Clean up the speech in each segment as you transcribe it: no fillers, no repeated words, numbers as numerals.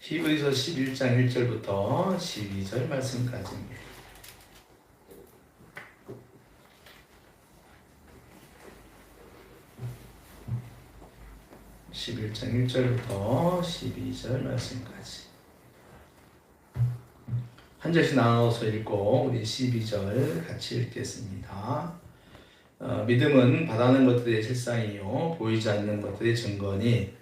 히브리서 11장 1절부터 12절 말씀까지입니다. (11장 1절부터 12절) 말씀까지 한 절씩 나눠서 읽고 우리 12절 같이 읽겠습니다. 믿음은 바라는 것들의 실상이요 보이지 않는 것들의 증거니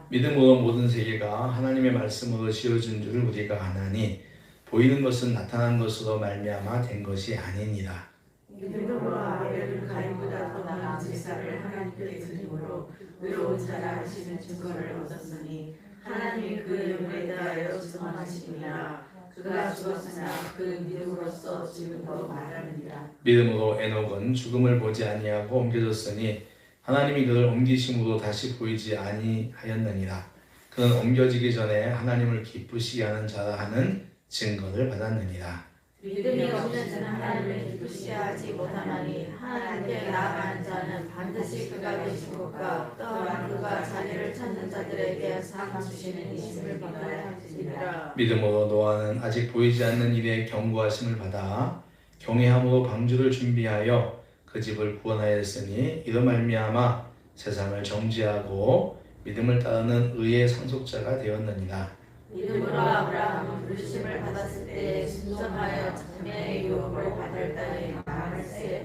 믿음으로 모든 세계가 하나님의 말씀으로 지어진 줄을 우리가 아나니 보이는 것은 나타난 것으로 말미암아 된 것이 아니니라. 믿음으로 아벨은 가인보다 더 나은 제사를 하나님께 드림으로 의로운 자라 하시는 증거를 얻었으니 하나님이 그 영에 대하여 증언하시니라. 그가 죽었으나 그 믿음으로써 지금도 말하느니라. 믿음으로 에녹은 죽음을 보지 아니하고 옮겨졌으니 하나님이 그를 옮기심으로 다시 보이지 아니하였느니라. 그는 옮겨지기 전에 하나님을 기쁘시게 하는 자라 하는 증거를 받았느니라. 믿음이 없는 자는 하나님을 기쁘시게 하지 못하나니 하나님께 나아가는 자는 반드시 그가 계신 것과 또한 그가 자기를 찾는 자들에게 상 주시는 이심을 받아야 할지니라. 믿음으로 노아는 아직 보이지 않는 일에 경고하심을 받아 경외함으로 방주를 준비하여 그 집을 구원하였으니 이로 말미암아 세상을 정죄하고 믿음을 따르는 의의 상속자가 되었느니라. 믿음으로 아브라함은 부르심을 받았을 때 순종하여 장래의 유업을 받을 땅에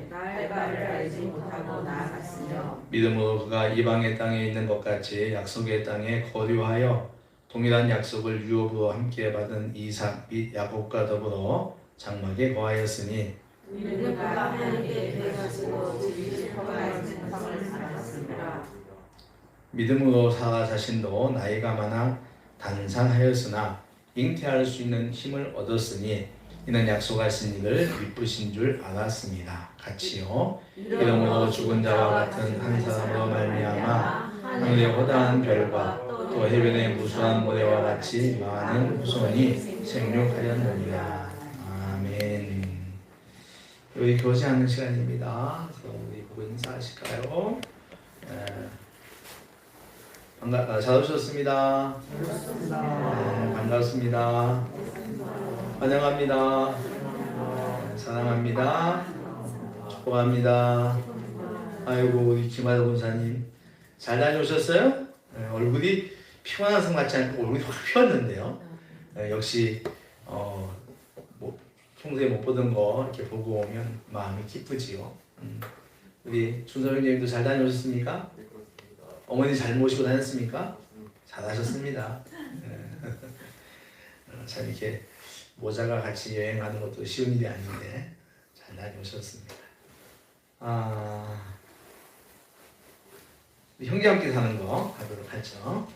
나을 바를 알지 못하고 나아갔으며 믿음으로 그가 이방의 땅에 있는 것 같이 약속의 땅에 거류하여 동일한 약속을 유업으로 함께 받은 이삭 및 야곱과 더불어 장막에 거하였으니 믿음과 하나님께 대가지고 지키실 거라는 생각을 살았습니다. 믿음으로 사라 자신도 나이가 많아 단산하였으나 잉태할 수 있는 힘을 얻었으니 이는 약속하신 이를 미쁘신 줄 알았습니다. 같이요. 이러므로 죽은 자와 같은 한 사람으로 말미암아 하늘의 허다한 별과 또 해변의 무수한 모래와 같이 많은 후손이 생육하였느니라. 아멘. 여기 교제하는 시간입니다. 그래서 우리 보고 인사하실까요? 잘 오셨습니다. 반갑습니다. 환영합니다. 사랑합니다. 축복합니다. 아이고 우리 김하여 권사님 잘 다녀오셨어요? 얼굴이 피곤한 성 같지 않고 얼굴이 확 피었는데요. 역시 평소에 못 보던 거 이렇게 보고 오면 마음이 기쁘지요. 우리 준서 형님도 잘 다녀오셨습니까? 어머니 잘 모시고 다녔습니까? 잘하셨습니다. 참 이렇게 모자가 같이 여행하는 것도 쉬운 일이 아닌데 잘 다녀오셨습니다. 형제 함께 사는 거 하도록 하죠.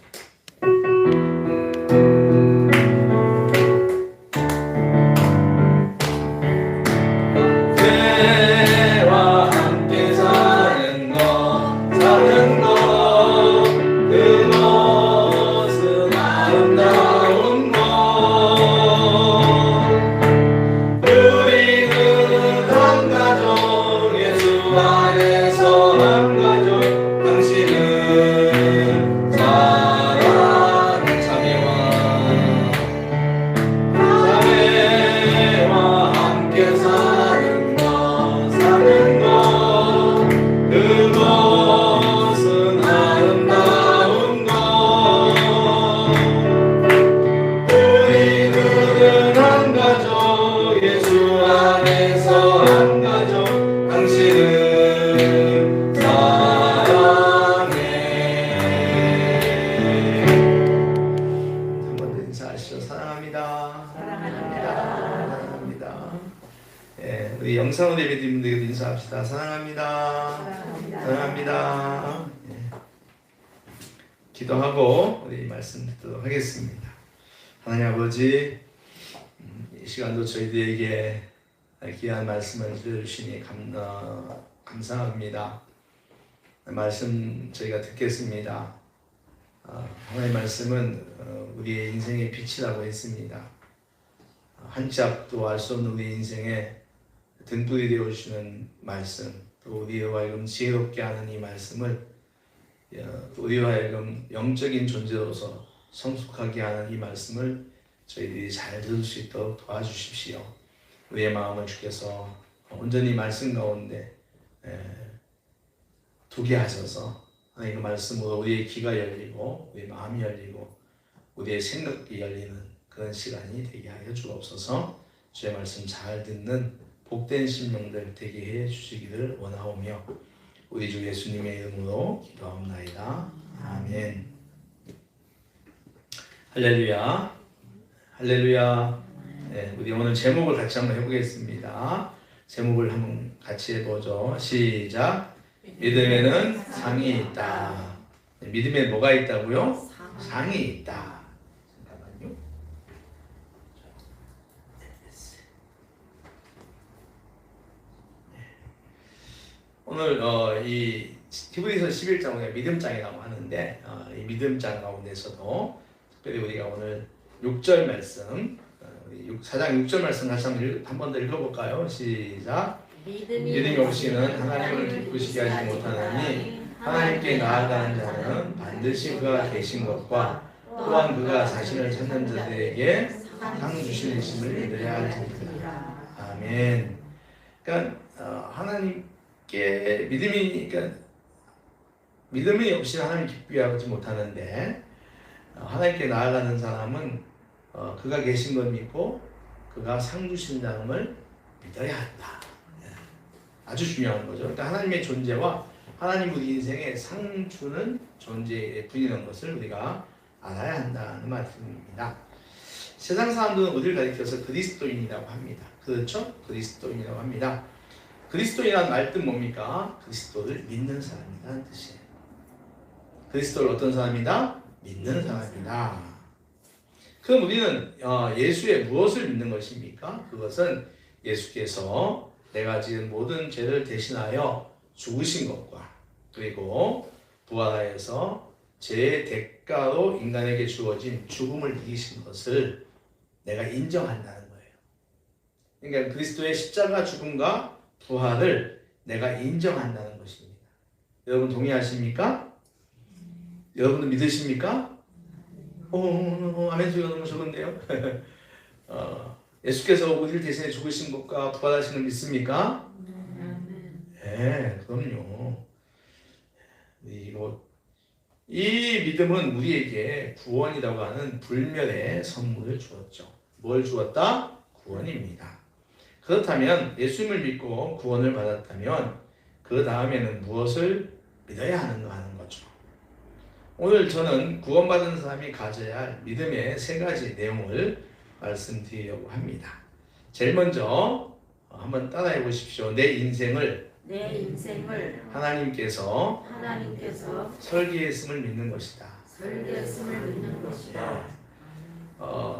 우리 영상으로 예배드리는 분들에게도 인사합시다. 사랑합니다. 사랑합니다. 기도하고 우리 말씀 듣도록 하겠습니다. 하나님 아버지, 이 시간도 저희들에게 귀한 말씀을 들려주시니 감사합니다. 말씀 저희가 듣겠습니다. 하나님의 말씀은 우리의 인생의 빛이라고 했습니다. 한 치 앞도 알 수 없는 우리 인생에 등불이 되어주시는 말씀, 또 우리의 하여금 지혜롭게 하는 이 말씀을 우리로 하여금 영적인 존재로서 성숙하게 하는 이 말씀을 저희들이 잘 들을 수 있도록 도와주십시오. 우리의 마음을 주께서 온전히 말씀 가운데 두게 하셔서 하나님 그 말씀으로 우리의 귀가 열리고 우리의 마음이 열리고 우리의 생각이 열리는 그런 시간이 되게 하여 주옵소서. 주의 말씀 잘 듣는 복된 심령들 되게 해 주시기를 원하오며 우리 주 예수님의 이름으로 기도하옵나이다. 아멘. 할렐루야. 할렐루야. 네, 우리 오늘 제목을 같이 한번 해보겠습니다. 제목을 한번 같이 해보죠. 시작. 믿음에는 상이 있다. 네, 믿음에 뭐가 있다고요? 상이 있다. 잠깐만요. 오늘 이 히브리서 11장 우리가 믿음장이라고 하는데 이 믿음장 가운데서도 특별히 우리가 오늘 6절 말씀 4장 6절 말씀 다시 한 번 더 읽어볼까요? 시작. 믿음이 없이는 하나님을 기쁘시게 하지 못하나니 하나님께 나아가는 자는 반드시 그가 계신 것과 또한 그가 자신을 찾는 자들에게 상 주시는 을 믿어야 할지니라. 아멘. 그러니까 하나님께 믿음이 없이 하나님 기쁘게 못하는데 하나님께 나아가는 사람은 그가 계신 걸 믿고 그가 상 주신다는 걸 믿어야 한다. 아주 중요한 거죠. 그러니까 하나님의 존재와 하나님 우리 인생에 상 주는 존재에 분이는 것을 우리가 알아야 한다는 말씀입니다. 세상 사람들은 우리를 가리켜서 그리스도인이라고 합니다. 그렇죠? 그리스도인이라고 합니다. 그리스도인이라는 말 뜻 뭡니까? 그리스도를 믿는 사람이라는 뜻이에요. 그리스도를 어떤 사람이다? 믿는 사람이다. 그럼 우리는 예수의 무엇을 믿는 것입니까? 그것은 예수께서 내가 지은 모든 죄를 대신하여 죽으신 것과 그리고 부활하여서 죄의 대가로 인간에게 주어진 죽음을 이기신 것을 내가 인정한다는 거예요. 그러니까 그리스도의 십자가 죽음과 부활을 내가 인정한다는 것입니다. 여러분 동의하십니까? 여러분도 믿으십니까? 아멘 소리가 너무 적은데요. 예수께서 우리를 대신해 죽으신 것과 부활하신 걸 믿습니까? 네, 그럼요. 이 믿음은 우리에게 구원이라고 하는 불멸의 선물을 주었죠. 뭘 주었다? 구원입니다. 그렇다면 예수님을 믿고 구원을 받았다면 그 다음에는 무엇을 믿어야 하는 거죠. 오늘 저는 구원받은 사람이 가져야 할 믿음의 3가지 내용을 말씀드리려고 합니다. 제일 먼저 한번 따라해 보십시오. 내 인생을 하나님께서 설계했음을 믿는 것이다.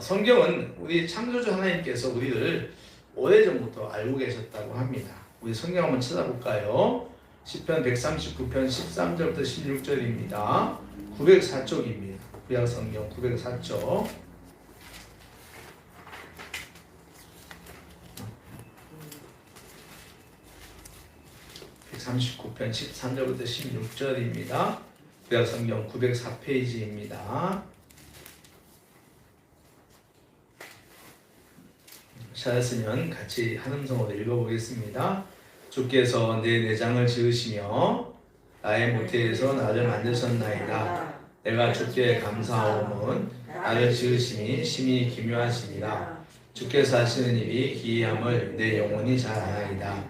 성경은 우리 창조주 하나님께서 우리를 오래전부터 알고 계셨다고 합니다. 우리 성경 한번 찾아볼까요? 시편 139편 13절부터 16절입니다. 904쪽입니다. 구약 성경 904쪽. 139편 13절부터 16절입니다. 구약 성경 904페이지입니다. 찾았으면 같이 한 음성으로 읽어보겠습니다. 주께서 내 내장을 지으시며 나의 모태에서 나를 만드셨나이다. 내가 주께 감사하오면 나를 지으심이 심히 기묘하시니라. 주께서 하시는 일이 기이함을 내 영혼이 잘 아나이다.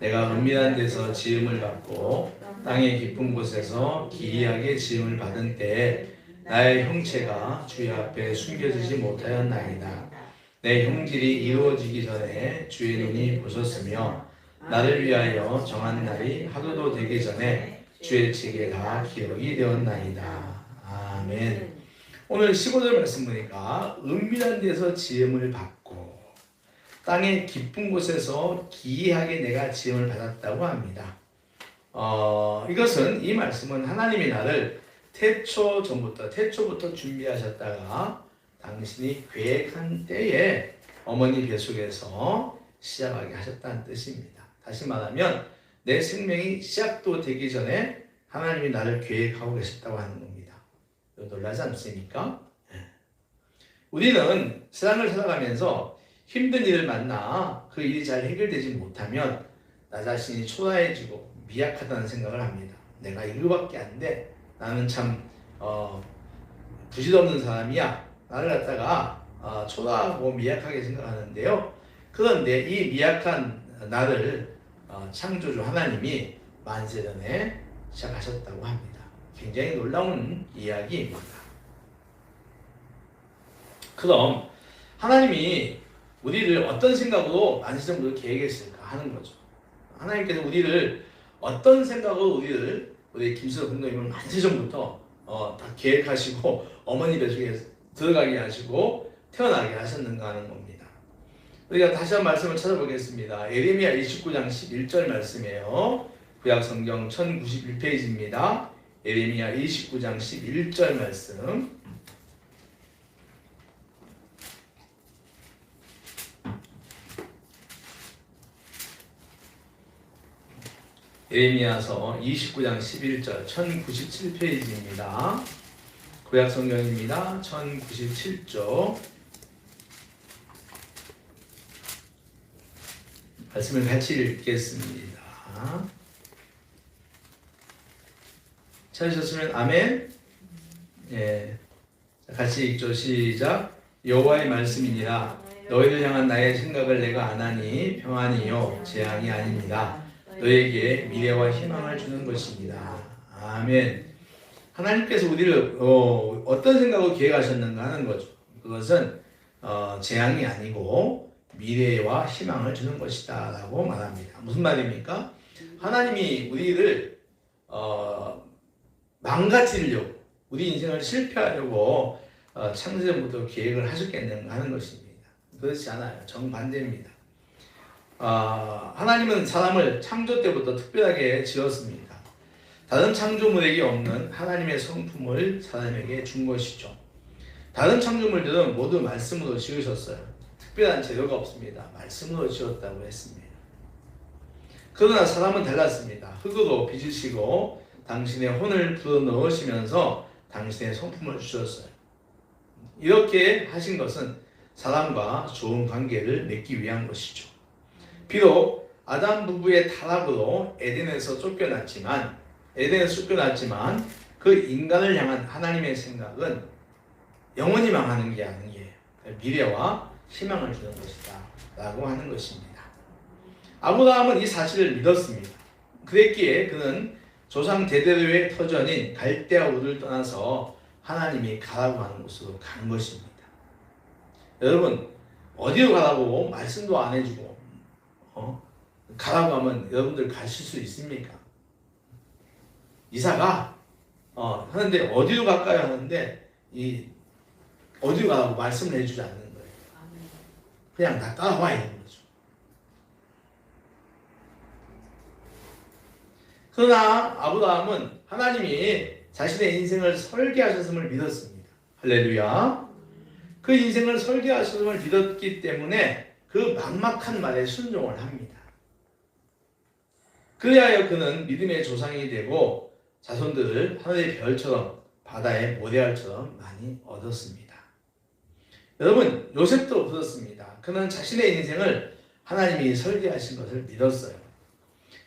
내가 은밀한 데서 지음을 받고 땅의 깊은 곳에서 기이하게 지음을 받은 때에 나의 형체가 주의 앞에 숨겨지지 못하였나이다. 내 형질이 이루어지기 전에 주의 눈이 보셨으며 나를 위하여 정한 날이 하루도 되기 전에 주의 책에다 기록이 되었나이다. 아멘. 오늘 15절 말씀 보니까 은밀한 데서 지음을 받고 땅의 깊은 곳에서 기이하게 내가 지음을 받았다고 합니다. 이것은 이 말씀은 하나님이 나를 태초부터 준비하셨다가 당신이 계획한 때에 어머니 뱃속에서 시작하게 하셨다는 뜻입니다. 다시 말하면 내 생명이 시작도 되기 전에 하나님이 나를 계획하고 계셨다고 하는 겁니다. 놀라지 않습니까? 우리는 세상을 살아가면서 힘든 일을 만나 그 일이 잘 해결되지 못하면 나 자신이 초라해지고 미약하다는 생각을 합니다. 내가 이거밖에 안 돼. 나는 참 부질없는 사람이야. 나를 갖다가 초라하고 미약하게 생각하는데요. 그런데 이 미약한 나를 창조주 하나님이 만세전에 시작하셨다고 합니다. 굉장히 놀라운 이야기입니다. 그럼 하나님이 우리를 어떤 생각으로 만세전부터 계획했을까 하는 거죠. 하나님께서 우리를 어떤 생각으로 우리 김수호 공동님을 만세전부터 다 계획하시고 어머니 뱃속에 들어가게 하시고 태어나게 하셨는가 하는 겁니다. 우리가 다시 한 말씀을 찾아보겠습니다. 예레미야 29장 11절 말씀이에요. 구약 성경 1091페이지입니다. 예레미야 29장 11절 말씀. 예레미야서 29장 11절 1097페이지입니다. 구약 성경입니다. 1097쪽 말씀을 같이 읽겠습니다. 찾으셨으면 아멘. 예, 같이 읽죠. 시작. 여호와의 말씀이니라. 너희를 향한 나의 생각을 내가 아나니 평안이요 재앙이 아닙니다. 너에게 미래와 희망을 주는 것입니다. 아멘. 하나님께서 우리를 어떤 생각으로 계획하셨는가 하는 거죠. 그것은 재앙이 아니고 미래와 희망을 주는 것이다 라고 말합니다. 무슨 말입니까? 하나님이 우리를 망가뜨리려고, 우리 인생을 실패하려고 창세전부터 계획을 하셨겠는가 하는 것입니다. 그렇지 않아요. 정반대입니다. 하나님은 사람을 창조 때부터 특별하게 지었습니다. 다른 창조물에게 없는 하나님의 성품을 사람에게 준 것이죠. 다른 창조물들은 모두 말씀으로 지으셨어요. 특별한 재료가 없습니다. 말씀으로 지었다고 했습니다. 그러나 사람은 달랐습니다. 흙으로 빚으시고 당신의 혼을 불어넣으시면서 당신의 성품을 주셨어요. 이렇게 하신 것은 사람과 좋은 관계를 맺기 위한 것이죠. 비록 아담 부부의 타락으로 에덴에서 쫓겨났지만 그 인간을 향한 하나님의 생각은 영원히 망하는 게 아니에요. 미래와 희망을 주는 것이다 라고 하는 것입니다. 아브라함은 이 사실을 믿었습니다. 그랬기에 그는 조상 대대로의 터전인 갈대아 우를 떠나서 하나님이 가라고 하는 곳으로 간 것입니다. 여러분, 어디로 가라고 말씀도 안 해주고 가라고 하면 여러분들 가실 수 있습니까? 이사가 하는데 어디로 갈까요? 하는데 어디로 가라고 말씀을 해주지 않는 거예요. 그냥 나 따라와 있는 거죠. 그러나 아브라함은 하나님이 자신의 인생을 설계하셨음을 믿었습니다. 할렐루야. 그 인생을 설계하셨음을 믿었기 때문에 그 막막한 말에 순종을 합니다. 그리하여 그는 믿음의 조상이 되고 자손들을 하늘의 별처럼 바다의 모래알처럼 많이 얻었습니다. 여러분, 요셉도 그렇습니다. 그는 자신의 인생을 하나님이 설계하신 것을 믿었어요.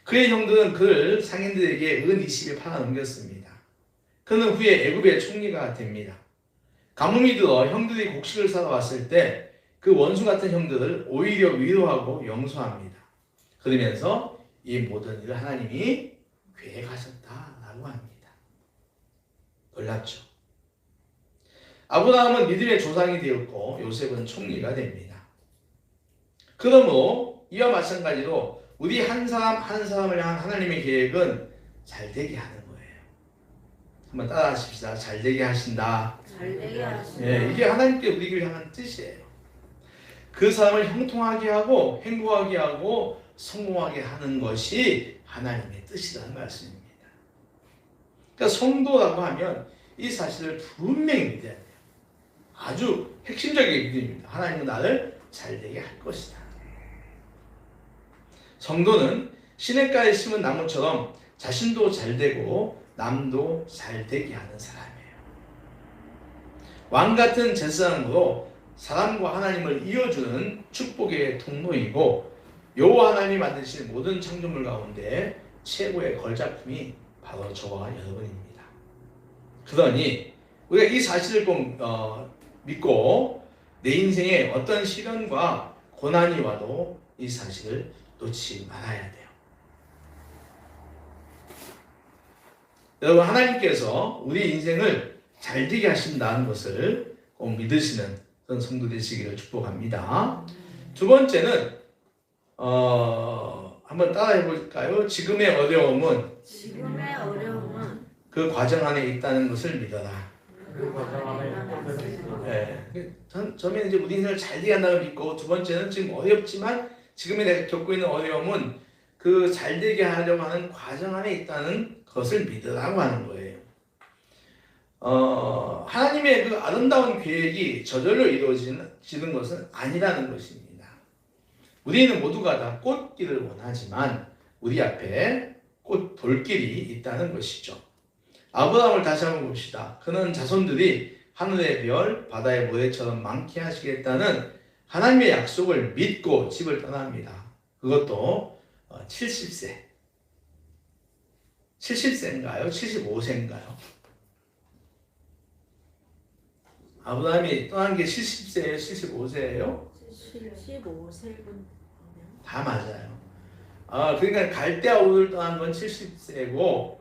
그의 형들은 그를 상인들에게 은 20에 팔아넘겼습니다. 그는 후에 애굽의 총리가 됩니다. 가뭄이 들어 형들이 곡식을 사러 왔을 때 그 원수 같은 형들을 오히려 위로하고 용서합니다. 그러면서 이 모든 일을 하나님이 계획하셨다라고 합니다. 놀랍죠? 아브라함은 믿음의 조상이 되었고 요셉은 총리가 됩니다. 그러므로 이와 마찬가지로 우리 한 사람 한 사람을 향한 하나님의 계획은 잘되게 하는 거예요. 한번 따라 하십시다. 잘되게 하신다. 잘되게 하신다. 예, 이게 하나님께 우리를 향한 뜻이에요. 그 사람을 형통하게 하고 행복하게 하고 성공하게 하는 것이 하나님의 뜻이라는 말씀입니다. 그러니까 성도라고 하면 이 사실을 분명히 믿어야 돼요. 아주 핵심적인 믿음입니다. 하나님은 나를 잘되게 할 것이다. 성도는 시냇가에 심은 나무처럼 자신도 잘되고 남도 잘 되게 하는 사람이에요. 왕 같은 제사장으로 사람과 하나님을 이어주는 축복의 통로이고 여호와 하나님이 만드신 모든 창조물 가운데 최고의 걸작품이 바로 저와 여러분입니다. 그러니 우리가 이 사실을 꼭 믿고 내 인생에 어떤 시련과 고난이 와도 이 사실을 놓치지 말아야 돼요. 여러분, 하나님께서 우리 인생을 잘 되게 하신다는 것을 꼭 믿으시는 그런 성도 되시기를 축복합니다. 두 번째는 한번 따라해 볼까요? 지금의 어려움은 그 과정 안에 있다는 것을 믿어라. 그 과정 안에 있다는 것을 믿어라. 네. 처음에는 이제 우리 인생을 잘 되게 한다고 믿고, 두 번째는 지금 어렵지만 지금에 내가 겪고 있는 어려움은 그 잘 되게 하려고 하는 과정 안에 있다는 것을 믿으라고 하는 거예요. 하나님의 그 아름다운 계획이 저절로 이루어지는 것은 아니라는 것입니다. 우리는 모두가 다 꽃길을 원하지만 우리 앞에 꽃 볼길이 있다는 것이죠. 아브라함을 다시 한번 봅시다. 그는 자손들이 하늘의 별, 바다의 모래처럼 많게 하시겠다는 하나님의 약속을 믿고 집을 떠납니다. 그것도 70세. 70세인가요? 75세인가요? 아브라함이 떠난 게 70세예요? 75세예요? 75세군. 다 맞아요. 그러니까 갈대아우를 떠난 건 70세고,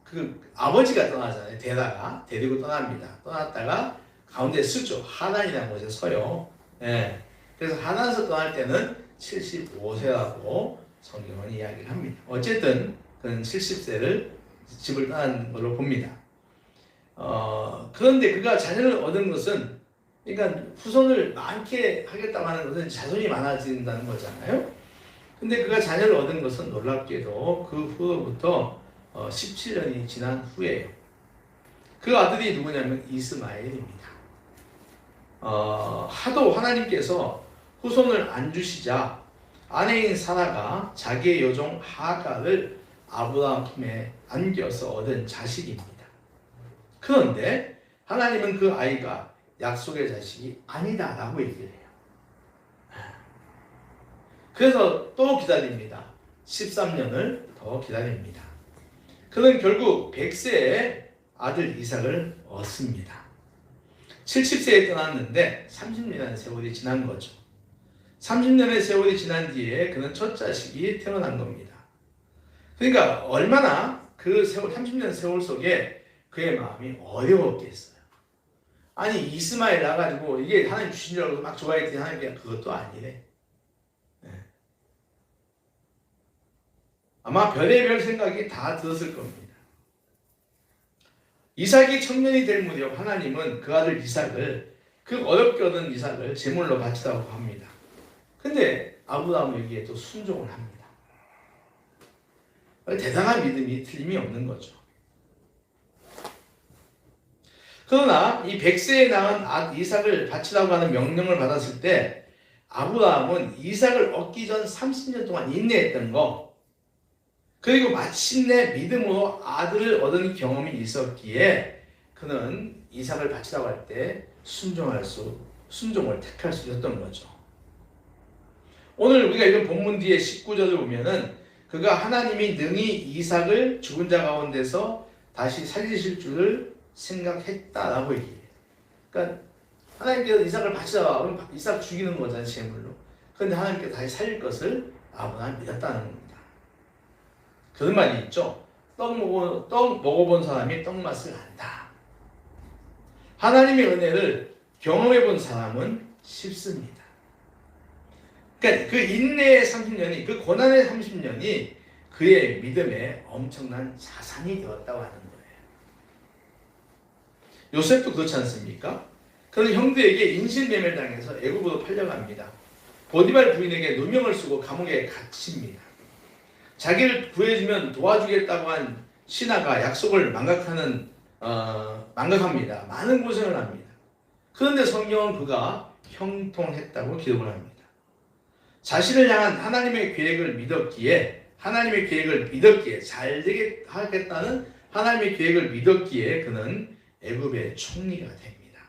그 아버지가 떠나잖아요. 데라가 데리고 떠납니다. 떠났다가 가운데 수조 하란이라는 곳에 서요. 예. 그래서 하란에서 떠날 때는 75세라고 성경은 이야기를 합니다. 어쨌든 그는 70세를 집을 떠난 걸로 봅니다. 그런데 그가 자녀를 얻은 것은, 그러니까 후손을 많게 하겠다고 하는 것은 자손이 많아진다는 거잖아요. 근데 그가 자녀를 얻은 것은 놀랍게도 그 후로부터 17년이 지난 후에요. 그 아들이 누구냐면 이스마엘입니다. 하도 하나님께서 후손을 안 주시자 아내인 사라가 자기의 여종 하갈을 아브라함 품에 안겨서 얻은 자식입니다. 그런데 하나님은 그 아이가 약속의 자식이 아니다라고 얘기를 해요. 그래서 또 기다립니다. 13년을 더 기다립니다. 그는 결국 100세에 아들 이삭을 얻습니다. 70세에 떠났는데 30년의 세월이 지난 거죠. 30년의 세월이 지난 뒤에 그는 첫 자식이 태어난 겁니다. 그러니까 얼마나 그 30년 세월 속에 그의 마음이 어려웠겠어요. 아니, 이스마엘 나가지고 이게 하나님 주신 줄 알고 막 좋아했더니 하나님께 그것도 아니래. 아마 별의별 생각이 다 들었을 겁니다. 이삭이 청년이 될 무렵 하나님은 그 아들 이삭을, 그 어렵게 얻은 이삭을 제물로 바치라고 합니다. 근데 아브라함은 여기에 또 순종을 합니다. 대단한 믿음이 틀림이 없는 거죠. 그러나 이 100세에 낳은 아들 이삭을 바치라고 하는 명령을 받았을 때 아브라함은 이삭을 얻기 전 30년 동안 인내했던 거, 그리고 마침내 믿음으로 아들을 얻은 경험이 있었기에 그는 이삭을 바치라고 할 때 순종을 택할 수 있었던 거죠. 오늘 우리가 읽은 본문 뒤에 19절을 보면은 그가 하나님이 능히 이삭을 죽은 자 가운데서 다시 살리실 줄을 생각했다라고 얘기해요. 그러니까 하나님께서 이삭을 바치라고 하면 이삭 죽이는 거잖아요, 제물로. 그런데 하나님께서 다시 살릴 것을 아브라함이 믿었다는 겁니다. 그런 말이 있죠. 떡 먹어본 사람이 떡 맛을 안다. 하나님의 은혜를 경험해 본 사람은 쉽습니다. 그러니까 그 인내의 30년이, 그 고난의 30년이 그의 믿음에 엄청난 자산이 되었다고 하는 거예요. 요셉도 그렇지 않습니까? 그는 형들에게 인신매매당해서 애굽으로 팔려갑니다. 보디발 부인에게 누명을 쓰고 감옥에 갇힙니다. 자기를 구해주면 도와주겠다고 한 신하가 약속을 망각합니다. 많은 고생을 합니다. 그런데 성경은 그가 형통했다고 기록을 합니다. 자신을 향한 하나님의 계획을 믿었기에 하나님의 계획을 믿었기에 잘 되게 하겠다는 하나님의 계획을 믿었기에 그는 애굽의 총리가 됩니다.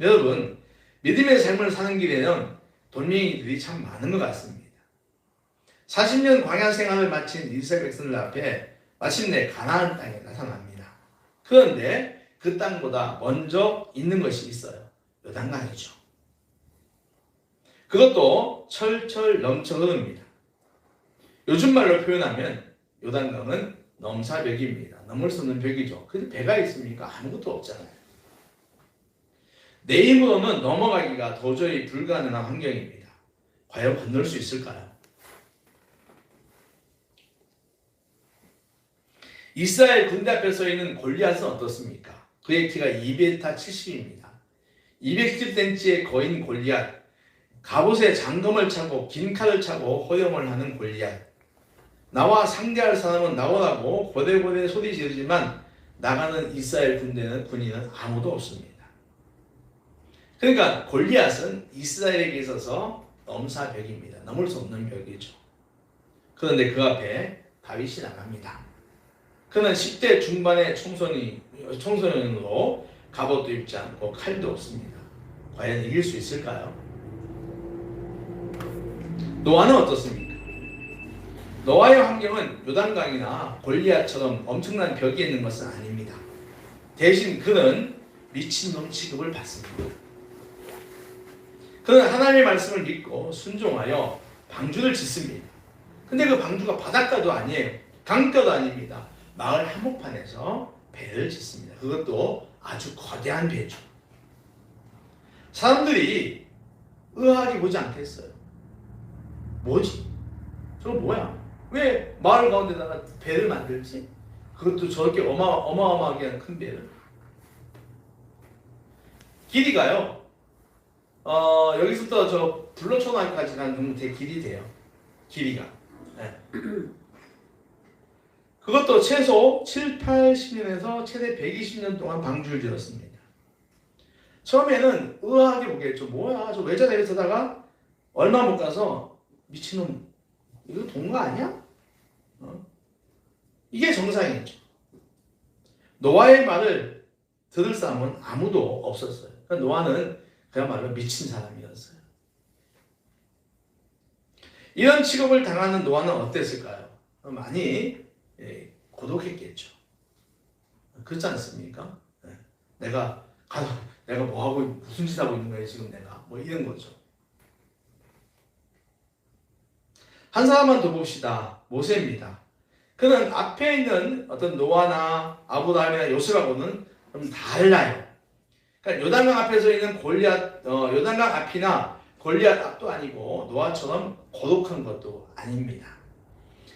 여러분, 믿음의 삶을 사는 길에는 돌멩이들이 참 많은 것 같습니다. 40년 광야 생활을 마친 이스라엘 백성들 앞에 마침내 가나안 땅에 나타납니다. 그런데 그 땅보다 먼저 있는 것이 있어요. 요단강이죠. 그것도 철철 넘쳐 흐릅니다. 요즘 말로 표현하면 요단강은 넘사벽입니다. 넘을 수 없는 벽이죠. 근데 배가 있습니까? 아무것도 없잖아요. 내 힘으로는 넘어가기가 도저히 불가능한 환경입니다. 과연 건널 수 있을까요? 이스라엘 군대 앞에 서 있는 골리앗은 어떻습니까? 그의 키가 2m 70입니다. 210cm의 거인 골리앗, 갑옷에 장검을 차고 긴 칼을 차고 호영을 하는 골리앗. 나와 상대할 사람은 나오라고 고대고대 소리 지르지만 나가는 이스라엘 군인은 아무도 없습니다. 그러니까 골리앗은 이스라엘에게 있어서 넘사벽입니다. 넘을 수 없는 벽이죠. 그런데 그 앞에 다윗이 나갑니다. 그는 10대 중반의 청소년으로 갑옷도 입지 않고 칼도 없습니다. 과연 이길 수 있을까요? 노아는 어떻습니까? 노아의 환경은 요단강이나 골리앗처럼 엄청난 벽이 있는 것은 아닙니다. 대신 그는 미친놈 취급을 받습니다. 그는 하나님의 말씀을 믿고 순종하여 방주를 짓습니다. 근데 그 방주가 바닷가도 아니에요. 강가도 아닙니다. 마을 한복판에서 배를 짓습니다. 그것도 아주 거대한 배죠. 사람들이 의아하게 보지 않겠어요? 뭐지? 저거 뭐야? 왜 마을 가운데다가 배를 만들지? 그것도 저렇게 어마어마하게 큰 배를. 길이가요. 여기서부터 저 불로초나까지 가는 정도 되게 길이 돼요. 길이가. 네. 그것도 최소 7, 80년에서 최대 120년 동안 방주를 지었습니다. 처음에는 의아하게 보겠죠. 뭐야? 저 외자 내려서다가 얼마 못 가서 미친놈 이거 돈 거 아니야? 이게 정상이죠. 노아의 말을 들을 사람은 아무도 없었어요. 그러니까 노아는 그야말로 미친 사람이었어요. 이런 취급을 당하는 노아는 어땠을까요? 많이 고독했겠죠. 그렇지 않습니까? 내가 뭐 하고 무슨 짓 하고 있는 거야 지금 내가 뭐 이런 거죠. 한 사람만 더 봅시다. 모세입니다. 그는 앞에 있는 어떤 노아나 아브라함이나 요셉하고는 좀 달라요. 그러니까 요단강 앞에 서 있는 골리앗, 요단강 앞이나 골리앗 앞도 아니고 노아처럼 고독한 것도 아닙니다.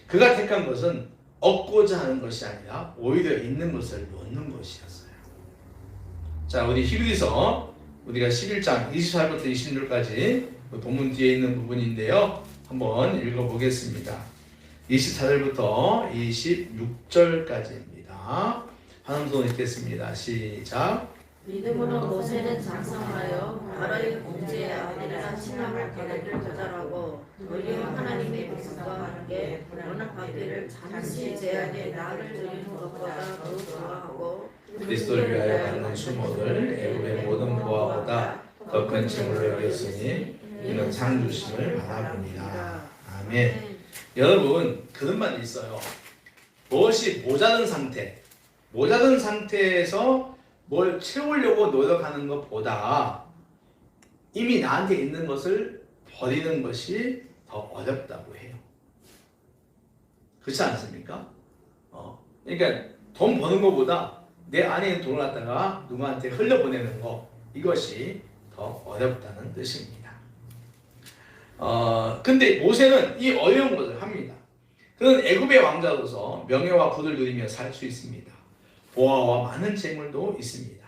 그가 택한 것은 얻고자 하는 것이 아니라 오히려 있는 것을 놓는 것이었어요. 자, 우리 히브리서 우리가 11장 24절부터 26절까지 본문 뒤에 있는 부분인데요. 한번 읽어보겠습니다. 24절부터 26절까지입니다. 한 손 읽겠습니다. 시작. 믿음으로 모세는 장성하여 바로의 공주의 아들이라 칭함을 받기를 거절하고 도리어 하나님의 백성과 함께 언약하기를 잠시 제한에 나를 드리는 것보다 더욱 좋아하고 그리스도를 위하여 받는 수모를 애굽의 모든 보화보다 더 큰 짐을 여겼으니 이는 상 주심을 바라봅니다. 아멘. 여러분, 그런 말이 있어요. 무엇이 모자른 상태에서 뭘 채우려고 노력하는 것보다 이미 나한테 있는 것을 버리는 것이 더 어렵다고 해요. 그렇지 않습니까? 그러니까 돈 버는 것보다 내 안에 있는 돈을 갖다가 누구한테 흘려보내는 거, 이것이 더 어렵다는 뜻입니다. 근데 모세는 이 어려운 것을 합니다. 그는 애굽의 왕자로서 명예와 부를 누리며 살 수 있습니다. 보화와 많은 재물도 있습니다.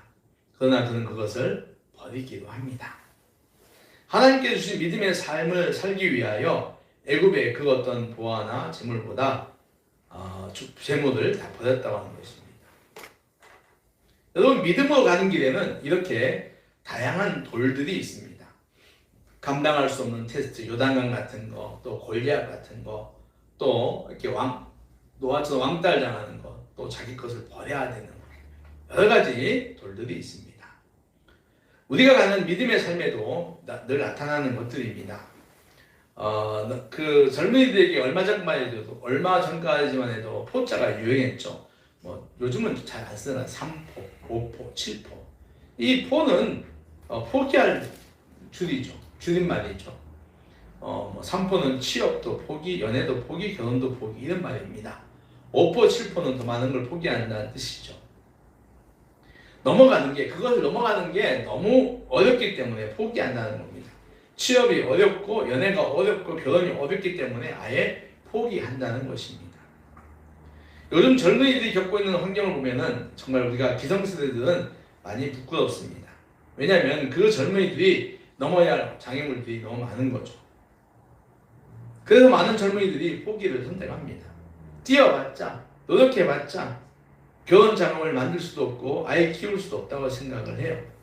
그러나 그는 그것을 버리기도 합니다. 하나님께서 주신 믿음의 삶을 살기 위하여 애굽의 그 어떤 보화나 재물보다 재물을 다 버렸다고 하는 것입니다. 여러분, 믿음으로 가는 길에는 이렇게 다양한 돌들이 있습니다. 감당할 수 없는 테스트, 요단강 같은 거, 또 골리앗 같은 거, 또 이렇게 노아처럼 왕따를 당하는 것, 또 자기 것을 버려야 되는 것, 여러 가지 돌들이 있습니다. 우리가 가는 믿음의 삶에도 늘 나타나는 것들입니다. 그 젊은이들에게 얼마 전까지만 해도 포자가 유행했죠. 뭐 요즘은 잘 안 쓰는 3포, 5포, 7포. 이 포는 포기할 줄임말이죠. 뭐 3포는 취업도 포기, 연애도 포기, 결혼도 포기 이런 말입니다. 5포, 7포는 더 많은 걸 포기한다는 뜻이죠. 그것을 넘어가는 게 너무 어렵기 때문에 포기한다는 겁니다. 취업이 어렵고 연애가 어렵고 결혼이 어렵기 때문에 아예 포기한다는 것입니다. 요즘 젊은이들이 겪고 있는 환경을 보면은 정말 우리가 기성세대들은 많이 부끄럽습니다. 왜냐하면 그 젊은이들이 넘어야 할 장애물들이 너무 많은 거죠. 그래서 많은 젊은이들이 포기를 선택합니다. 뛰어봤자, 노력해봤자 결혼 자금을 만들 수도 없고 아예 키울 수도 없다고 생각을 해요.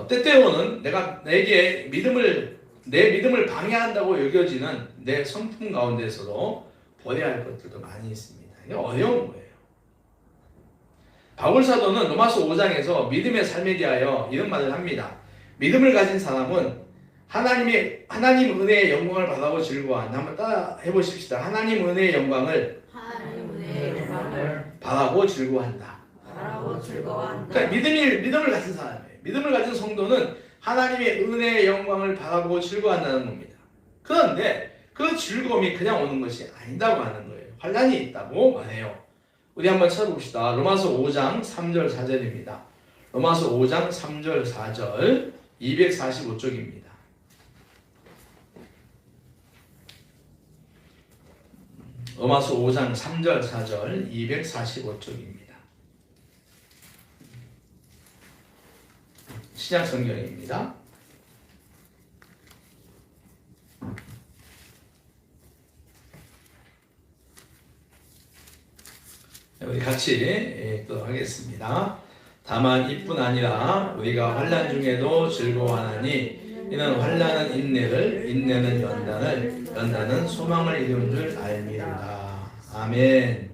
때때로는 내 믿음을 방해한다고 여겨지는 내 성품 가운데서도 버려야 할 것들도 많이 있습니다. 이게 어려운 거예요. 바울 사도는 로마서 5장에서 믿음의 삶에 대하여 이런 말을 합니다. 믿음을 가진 사람은 하나님 은혜의 영광을 바라고 즐거워한다. 한번 따라 해보십시다. 하나님 은혜의 영광을 바라고 즐거워한다. 그러니까 믿음을 가진 사람이에요. 믿음을 가진 성도는 하나님의 은혜의 영광을 바라고 즐거워한다는 겁니다. 그런데 그 즐거움이 그냥 오는 것이 아니다고 하는 거예요. 환난이 있다고 말해요. 우리 한번 찾아봅시다. 로마서 5장 3절 4절입니다. 로마서 5장 3절 4절 245쪽입니다. 로마서 5장 3절 4절 245쪽입니다. 신약 성경입니다. 우리 같이 또 하겠습니다. 다만 이뿐 아니라 우리가 환난 중에도 즐거워하나니 이는 환난은 인내를, 인내는 연단을, 연단은 소망을 이루는 줄 알미로다. 아멘.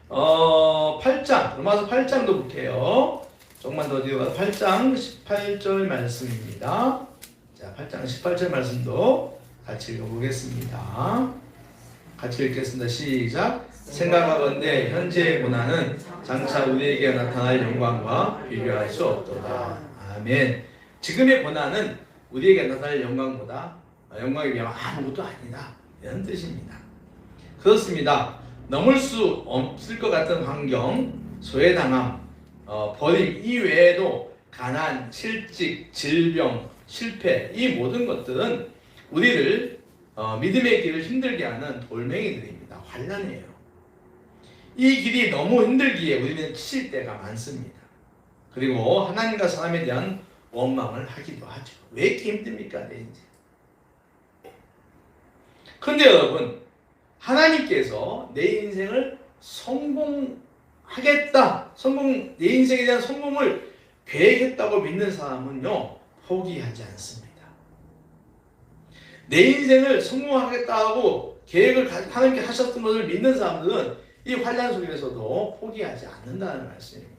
8장 로마서 8장도 볼게요. 조금만 더 뒤로 가서 8장 18절 말씀입니다. 자, 8장 18절 말씀도 같이 읽어보겠습니다. 같이 읽겠습니다. 시작. 생각하건대 현재의 고난은 장차 우리에게 나타날 영광과 비교할 수 없도다. 아멘. 지금의 고난은 우리에게 나타날 영광에 비하면 아무것도 아니다. 이런 뜻입니다. 그렇습니다. 넘을 수 없을 것 같은 환경, 소외당함, 버림 이외에도 가난, 실직, 질병, 실패 이 모든 것들은 우리를 믿음의 길을 힘들게 하는 돌멩이들입니다. 환난이에요. 이 길이 너무 힘들기에 우리는 지칠 때가 많습니다. 그리고 하나님과 사람에 대한 원망을 하기도 하죠. 왜 이렇게 힘듭니까? 내 인생. 그런데 여러분, 하나님께서 내 인생을 내 인생에 대한 성공을 계획했다고 믿는 사람은요, 포기하지 않습니다. 내 인생을 성공하겠다고 계획을 하나님께 하셨던 것을 믿는 사람들은 이 환난 속에서도 포기하지 않는다는 말씀입니다.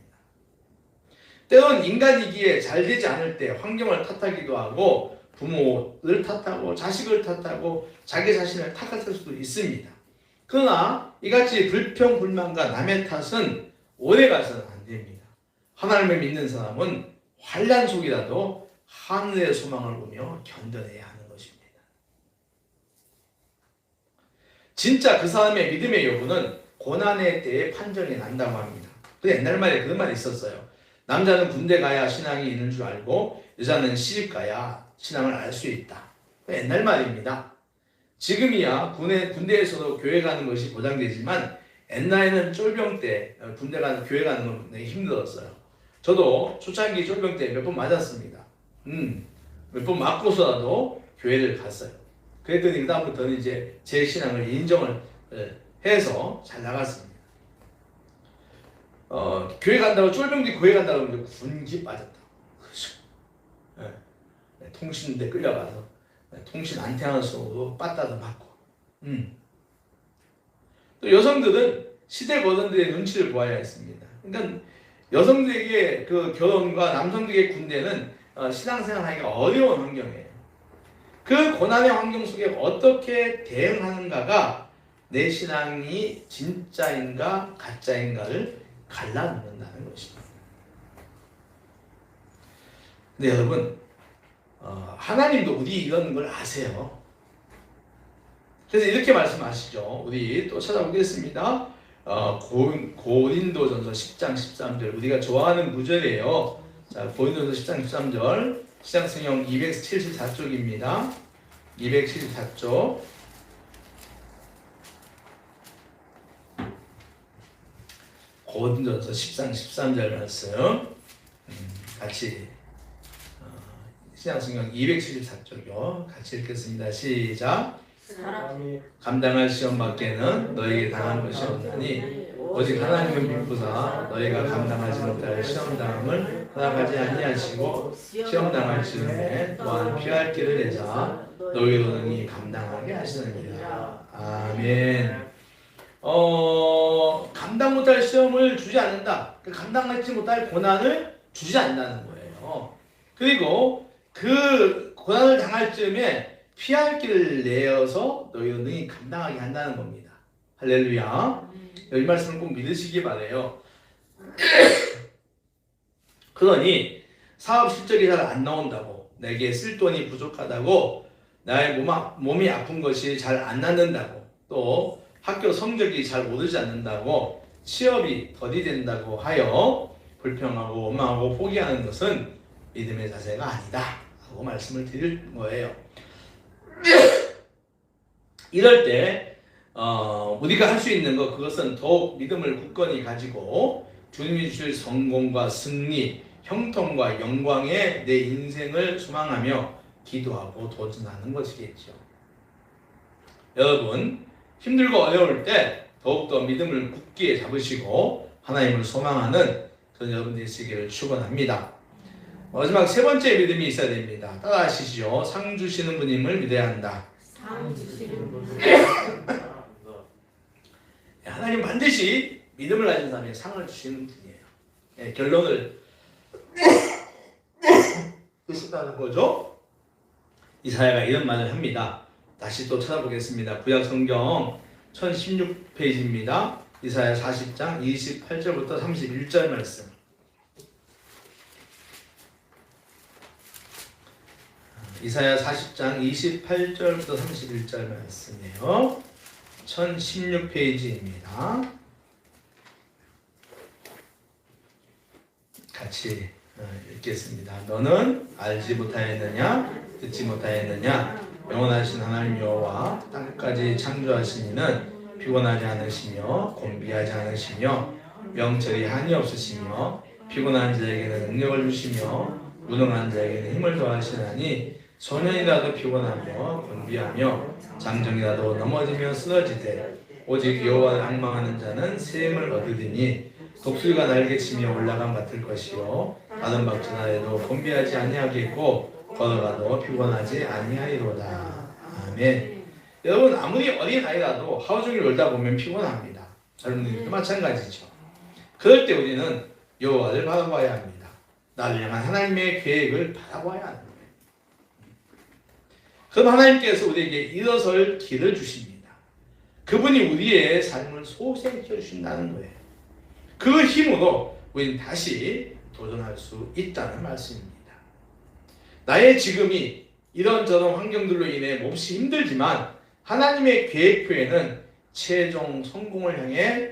때론 인간이기에 잘 되지 않을 때 환경을 탓하기도 하고 부모를 탓하고 자식을 탓하고 자기 자신을 탓할 수도 있습니다. 그러나 이같이 불평불만과 남의 탓은 오래 가서는 안 됩니다. 하나님을 믿는 사람은 환난 속이라도 하늘의 소망을 보며 견뎌내야 하는 것입니다. 진짜 그 사람의 믿음의 여부는 고난에 대해 판정이 난다고 합니다. 옛날 말에 그런 말이 있었어요. 남자는 군대 가야 신앙이 있는 줄 알고 여자는 시집 가야 신앙을 알 수 있다. 옛날 말입니다. 지금이야 군대에서도 교회 가는 것이 보장되지만 옛날에는 쫄병 때 교회 가는 건 되게 힘들었어요. 저도 초창기 쫄병 때 몇 번 맞았습니다. 몇 번 맞고서라도 교회를 갔어요. 그랬더니 그 다음부터는 이제 제 신앙을 인정을 해서 잘 나갔습니다. 교회 간다고 쫄병들이 교회 간다고 하면 군기 빠졌다. 통신대 끌려가서 통신 안테나 속으로 빠따도 맞고. 또 여성들은 시대 거던들의 눈치를 보아야 했습니다. 그러니까 여성들에게 그 결혼과 남성들에게 군대는 신앙생활하기가 어려운 환경이에요. 그 고난의 환경 속에 어떻게 대응하는가가 내 신앙이 진짜인가 가짜인가를 갈라놓는다는 것입니다. 근데 여러분, 하나님도 우리 이런 걸 아세요. 그래서 이렇게 말씀하시죠. 우리 또 찾아보겠습니다. 고린도전서 10장 13절, 우리가 좋아하는 구절이에요. 자, 고린도전서 10장 13절, 시장성경 274쪽입니다. 274쪽. 고린도전서 10장 13절 말씀 같이 시장성경 274쪽이요. 같이 읽겠습니다. 시작. 사람이 감당할 시험 밖에는 너에게 당한 것이 없나니 오직 하나님은 믿고사 너희가 감당하지 못할 시험 당함을 허락하지 아니하시고 시험 당할 즈음에 또한 피할 길을 내사 너희로 능히 감당하게 하시느니라. 아멘. 감당 못할 시험을 주지 않는다. 감당하지 못할 고난을 주지 않는다는 거예요. 그리고 그 고난을 당할 즈음에 피할 길을 내어서 너희로 능히 감당하게 한다는 겁니다. 할렐루야. 이 말씀을 꼭 믿으시기 바래요. 그러니 사업 실적이 잘 안 나온다고, 내게 쓸 돈이 부족하다고, 나의 몸이 아픈 것이 잘 안 낫는다고, 또 학교 성적이 잘 오르지 않는다고, 취업이 더디 된다고 하여 불평하고 원망하고 포기하는 것은 믿음의 자세가 아니다 하고 말씀을 드릴 거예요. 이럴 때 우리가 할 수 있는 것, 그것은 더욱 믿음을 굳건히 가지고 주님이 주실 성공과 승리, 형통과 영광에 내 인생을 소망하며 기도하고 도전하는 것이겠죠. 여러분, 힘들고 어려울 때 더욱더 믿음을 굳게 잡으시고 하나님을 소망하는 그런 여러분 되시기를 축원합니다. 마지막 세 번째 믿음이 있어야 됩니다. 따라하시죠. 상 주시는 분임을 믿어야 한다. 상 주시는 분. 하나님 반드시 믿음을 가진 사람에게 상을 주시는 분이에요. 결론을 쓰다는 거죠. 이사야가 이런 말을 합니다. 다시 또 찾아보겠습니다. 구약 성경 1016페이지입니다. 이사야 40장 28절부터 31절 말씀. 이사야 40장 28절부터 31절 말씀이에요. 1016페이지입니다. 같이 읽겠습니다. 너는 알지 못하였느냐? 듣지 못하였느냐? 영원하신 하나님 여호와 땅까지 창조하신 이는 피곤하지 않으시며 곤비하지 않으시며 명철이 한이 없으시며 피곤한 자에게는 능력을 주시며 무능한 자에게는 힘을 더하시나니 소년이라도 피곤하며 곤비하며 장정이라도 넘어지며 쓰러지되 오직 여호와를 앙망하는 자는 새 힘을 얻으리니 독수리가 날개치며 올라감 같을 것이요 다른 박쥐나에도 곤비하지 아니하겠고 걸어가도 피곤하지 아니하리로다. 아멘. 여러분, 아무리 어린아이라도 하루 종일 놀다 보면 피곤합니다. 여러분들도 마찬가지죠. 그럴 때 우리는 여호와를 바라봐야 합니다. 나를 향한 하나님의 계획을 바라봐야 합니다. 그럼 하나님께서 우리에게 일어설 길을 주십니다. 그분이 우리의 삶을 소생시켜 주신다는 거예요. 그 힘으로 우리는 다시 도전할 수 있다는 말씀입니다. 나의 지금이 이런저런 환경들로 인해 몹시 힘들지만 하나님의 계획표에는 최종 성공을 향해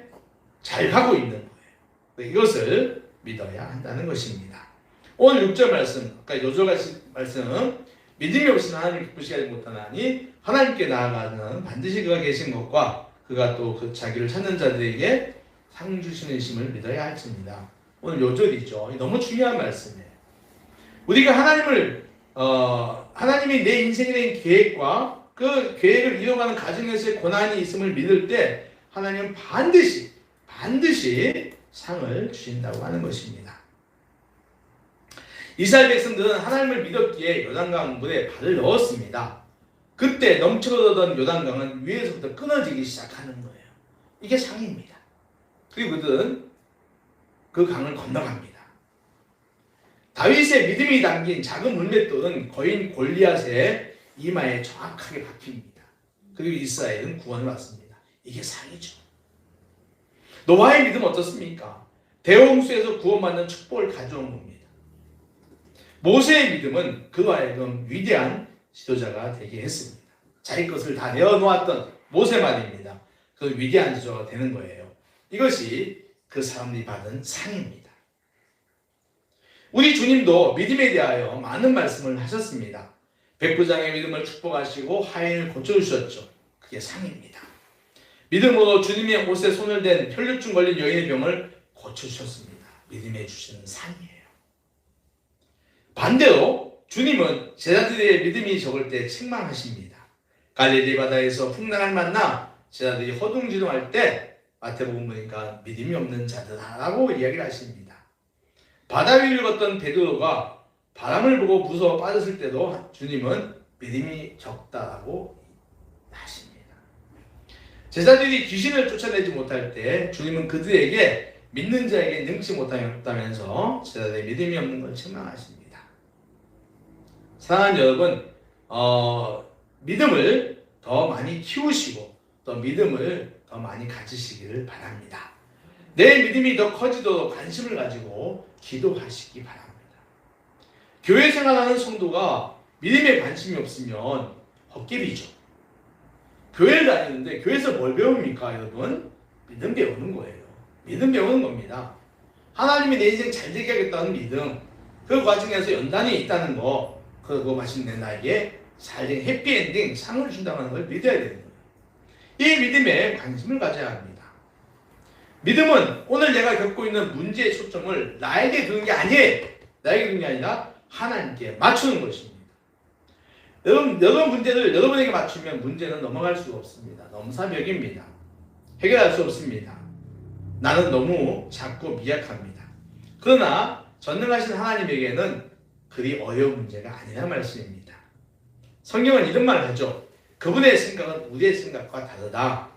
잘 가고 있는 거예요. 이것을 믿어야 한다는 것입니다. 오늘 6절 말씀, 아까 요절같이 말씀은 믿음이 없이는 하나님을 기쁘시게 하지 못하나니 하나님께 나아가는 반드시 그가 계신 것과 그가 또 그 자기를 찾는 자들에게 상 주시는 심을 믿어야 할지입니다. 오늘 요절이죠. 너무 중요한 말씀이에요. 우리가 하나님이 내 인생에 대한 계획과 그 계획을 이뤄가는 과정에서의 고난이 있음을 믿을 때 하나님은 반드시 상을 주신다고 하는 것입니다. 이스라엘 백성들은 하나님을 믿었기에 요단강 물에 발을 넣었습니다. 그때 넘쳐오던 요단강은 위에서부터 끊어지기 시작하는 거예요. 이게 상입니다. 그리고 그들은 그 강을 건너갑니다. 다윗의 믿음이 담긴 작은 물맷돌은 거인 골리앗의 이마에 정확하게 박힙니다. 그리고 이스라엘은 구원을 받습니다. 이게 상이죠. 노아의 믿음 어떻습니까? 대홍수에서 구원받는 축복을 가져온 겁니다. 모세의 믿음은 그로 하여금 위대한 지도자가 되게 했습니다. 자기 것을 다 내어놓았던 모세 말입니다. 그 위대한 지도자가 되는 거예요. 이것이 그 사람들이 받은 상입니다. 우리 주님도 믿음에 대하여 많은 말씀을 하셨습니다. 백부장의 믿음을 축복하시고 하인을 고쳐주셨죠. 그게 상입니다. 믿음으로 주님의 옷에 손을 댄 혈류증 걸린 여인의 병을 고쳐주셨습니다. 믿음에 주시는 상이에요. 반대로 주님은 제자들의 믿음이 적을 때 책망하십니다. 갈릴리 바다에서 풍랑을 만나 제자들이 허둥지둥할 때 마태복음 보니까 믿음이 없는 자들아라고 이야기를 하십니다. 바다 위를 걷던 베드로가 바람을 보고 무서워 빠졌을 때도 주님은 믿음이 적다라고 하십니다. 제자들이 귀신을 쫓아내지 못할 때 주님은 그들에게 믿는 자에게 능치 못하였다면서 제자들의 믿음이 없는 걸 책망하십니다. 사랑하는 여러분, 믿음을 더 많이 키우시고 또 믿음을 더 많이 가지시기를 바랍니다. 내 믿음이 더 커지도록 관심을 가지고 기도하시기 바랍니다. 교회 생활하는 성도가 믿음에 관심이 없으면 헛개비죠. 교회를 다니는데 교회에서 뭘 배웁니까, 여러분? 믿음 배우는 거예요. 믿음 배우는 겁니다. 하나님이 내 인생 잘 되게 하겠다는 믿음, 그 과정에서 연단이 있다는 거, 그거 마침내 나에게 잘 된 해피엔딩, 상을 준다는 걸 믿어야 되는 거예요. 이 믿음에 관심을 가져야 합니다. 믿음은 오늘 내가 겪고 있는 문제의 초점을 나에게 두는 게 아니에요. 나에게 두는 게 아니라 하나님께 맞추는 것입니다. 여러분 문제를 여러분에게 맞추면 문제는 넘어갈 수가 없습니다. 넘사벽입니다. 해결할 수 없습니다. 나는 너무 작고 미약합니다. 그러나 전능하신 하나님에게는 그리 어려운 문제가 아니란 말씀입니다. 성경은 이런 말을 하죠. 그분의 생각은 우리의 생각과 다르다.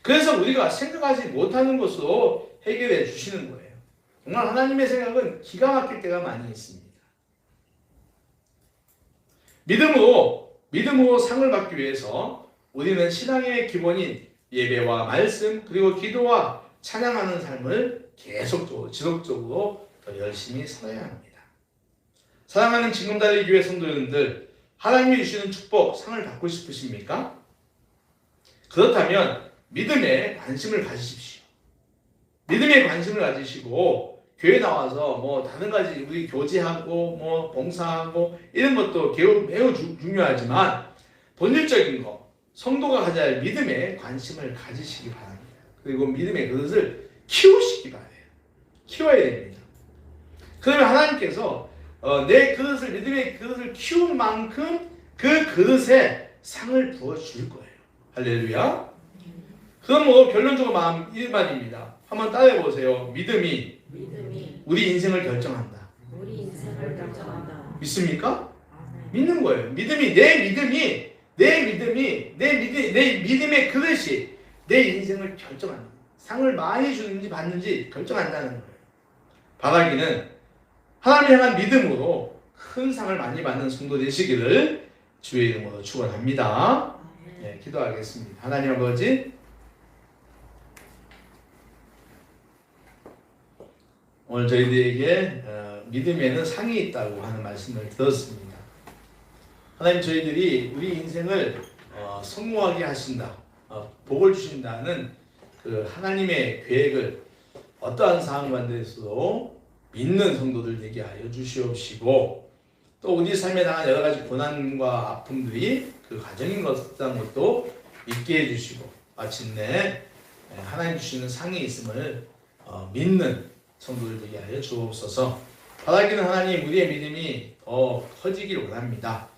그래서 우리가 생각하지 못하는 것으로 해결해 주시는 거예요. 정말 하나님의 생각은 기가 막힐 때가 많이 있습니다. 믿음으로 상을 받기 위해서 우리는 신앙의 기본인 예배와 말씀 그리고 기도와 찬양하는 삶을 계속적으로 지속적으로 더 열심히 살아야 합니다. 사랑하는 징검다리 교회 성도 여러분들, 하나님이 주시는 축복, 상을 받고 싶으십니까? 그렇다면 믿음에 관심을 가지십시오. 믿음에 관심을 가지시고 교회 나와서 뭐 다른 가지 우리 교제하고 뭐 봉사하고 이런 것도 매우 중요하지만 본질적인 거, 성도가 가져야 할 믿음에 관심을 가지시기 바랍니다. 그리고 믿음의 그릇을 키우시기 바라요. 키워야 됩니다. 그러면 하나님께서 내 그릇을, 믿음의 그릇을 키운 만큼 그 그릇에 상을 부어줄 거예요. 할렐루야. 그럼 뭐 결론적으로 이 말입니다. 한번 따라해보세요. 믿음이 우리 인생을 결정한다. 우리 인생을 결정한다. 믿습니까? 믿는 거예요. 내 믿음의 그릇이 내 인생을 결정한다. 상을 많이 주는지 받는지 결정한다는 거예요. 바라기는 하나님 향한 믿음으로 큰 상을 많이 받는 성도 되시기를 주의 이름으로 축원합니다. 네, 기도하겠습니다. 하나님 아버지, 오늘 저희들에게 믿음에는 상이 있다고 하는 말씀을 들었습니다. 하나님, 저희들이 우리 인생을 성공하게 하신다, 복을 주신다는 그 하나님의 계획을 어떠한 상황 가운데서도 믿는 성도들 되게 하여 주시옵시고, 또 우리 삶에 당한 여러 가지 고난과 아픔들이 그 과정인 것도 있게 해주시고, 마침내 하나님 주시는 상이 있음을 믿는 성도들 되게 하여 주옵소서. 바라기는 하나님, 우리의 믿음이 더 커지길 원합니다.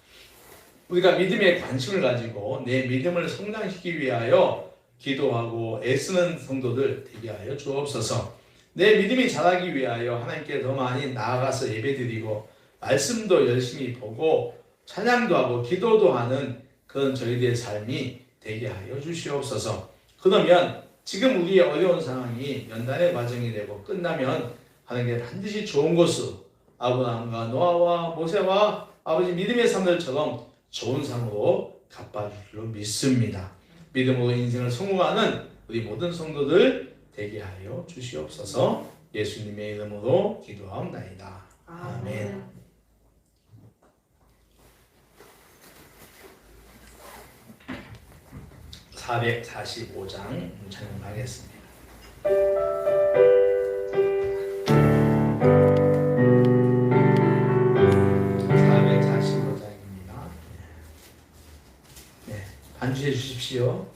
우리가 믿음에 관심을 가지고 내 믿음을 성장시키기 위하여 기도하고 애쓰는 성도들 되게 하여 주옵소서. 내 믿음이 자라기 위하여 하나님께 더 많이 나아가서 예배드리고 말씀도 열심히 보고 찬양도 하고 기도도 하는 그런 저희들의 삶이 되게 하여 주시옵소서. 그러면 지금 우리의 어려운 상황이 연단의 과정이 되고 끝나면 하나님께 반드시 좋은 것으로 아브라함과 노아와 모세와 아버지 믿음의 사람들처럼 좋은 상으로 갚아줄 줄로 믿습니다. 믿음으로 인생을 성공하는 우리 모든 성도들 되게 하여 주시옵소서. 예수님의 이름으로 기도하옵나이다. 아멘. 445장 찬양하겠습니다. 445장입니다. 네, 반주해 주십시오.